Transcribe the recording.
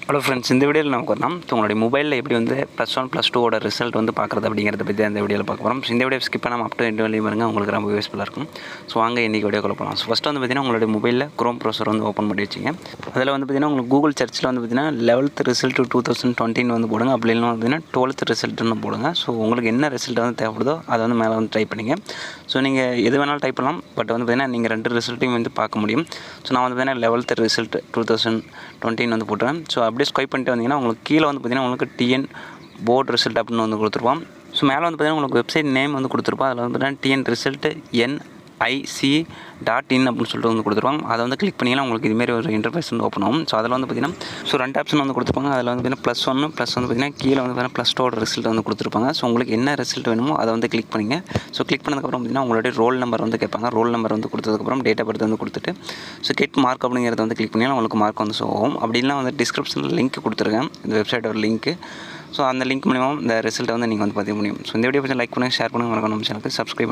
Hello friends, இந்த வீடியோவில் நமக்கு வரலாம் உங்களுடைய மொபைலில் எப்படி வந்து +1 +2 ரிசல்ட் வந்து பார்க்குறது அப்படிங்கிறத பற்றி இந்த வீடியோவில் பார்க்க போகிறோம். இந்த வீடியோ ஸ்கிப் பண்ணாமல் அப் டு எண்ட் வரையும் பாருங்கள், உங்களுக்கு ரொம்ப யூஸ்ஃபுல்லாக இருக்கும். ஸோ வாங்க இன்றைக்கி வீடியோக்குள்ள போகலாம். ஸோ ஃபஸ்ட்டு வந்து பார்த்திங்கன்னா உங்களுடைய மொபைலில் க்ரோம் ப்ரௌசர் வந்து ஓப்பன் பண்ணி வச்சிங்க. அதில் வந்து பார்த்திங்கன்னா உங்களுக்கு கூகுள் சர்ச்சில் வந்து பார்த்திங்கன்னா 11th ரிசல்ட் 2020 வந்து போடுங்க. அப்படி இல்லைனா பார்த்திங்கன்னா 12th ரிசல்ட்னு போடுங்க. ஸோ உங்களுக்கு என்ன ரிசல்ட் வந்து தேவைப்படுதோ அதை வந்து மேலே வந்து டைப் பண்ணிங்க. ஸோ நீங்கள் எது வேணாலும் டைப் பண்ணலாம். பட் வந்து பார்த்திங்கன்னா நீங்கள் 2 ரிசல்ட்டையும் வந்து பார்க்க முடியும். ஸோ நான் வந்து பார்த்திங்கன்னா 11th ரிசல்ட் 2020 வந்து போட்டுறேன். ஸோ அப்படியே ஸ்வைப் பண்ணிட்டு வந்தீங்கன்னா உங்களுக்கு கீழே வந்து பார்த்திங்கன்னா உங்களுக்கு டிஎன் போர்டு ரிசல்ட் அப்படின்னு வந்து கொடுத்துருப்போம். ஸோ மேலே வந்து பார்த்திங்கன்னா உங்களுக்கு வெப்சைட் நேம் வந்து கொடுத்துருப்போம். அதில் வந்து பார்த்திங்கன்னா டிஎன் ரிசல்ட் NIC.in அப்படின்னு சொல்லிட்டு வந்து கொடுத்துருவாங்க. அதை வந்து கிளிக் பண்ணிங்கன்னா உங்களுக்கு இதுமாரி ஒரு இன்டர்ஃபேஸ் வந்து ஓப்பன் ஆகும். ஸோ அதில் வந்து பார்த்திங்கன்னா ஸோ 2 ஆப்ஷன் வந்து கொடுத்துருப்பாங்க. அதில் வந்து பார்த்திங்கன்னா +1 ப்ளஸ் வந்து பார்த்திங்கன்னா கீழே வந்து பார்த்திங்கன்னா +2 ரிசல்ட் வந்து கொடுத்துருப்பாங்க. ஸோ உங்களுக்கு என்ன ரிசல்ட் வேணுமோ அதை வந்து கிளிக் பண்ணிங்க. ஸோ கிளிக் பண்ணதுக்கப்புறம் பார்த்திங்கன்னா உங்களுடைய ரோல் நம்பர் வந்து கேட்பாங்க. ரோல் நம்பர் வந்து கொடுத்ததுக்கப்புறம் டேட் ஆஃப் பர்த் வந்து கொடுத்துட்டு ஸோ கெட் மார்க் அப்படிங்கிறத வந்து கிளிக் பண்ணிங்கன்னா உங்களுக்கு மார்க் வந்து ஷோ ஆகும். அப்படின்னா வந்து டிஸ்கிரிப்ஷனில் லிங்க் கொடுத்துருக்கேன், இந்த வெப்சைட்டோட லிங்க்கு. ஸோ அந்த லிங்க் மூலிமா இந்த ரிசல்ட்டை வந்து நீங்கள் வந்து பார்த்துக்க முடியும். ஸோ இந்த வீடியோ பற்றி லைக் பண்ணுங்கள், ஷேர் பண்ணுங்கள், மறக்காம நம்ம சேனலுக்கு சப்ஸ்கிரைப்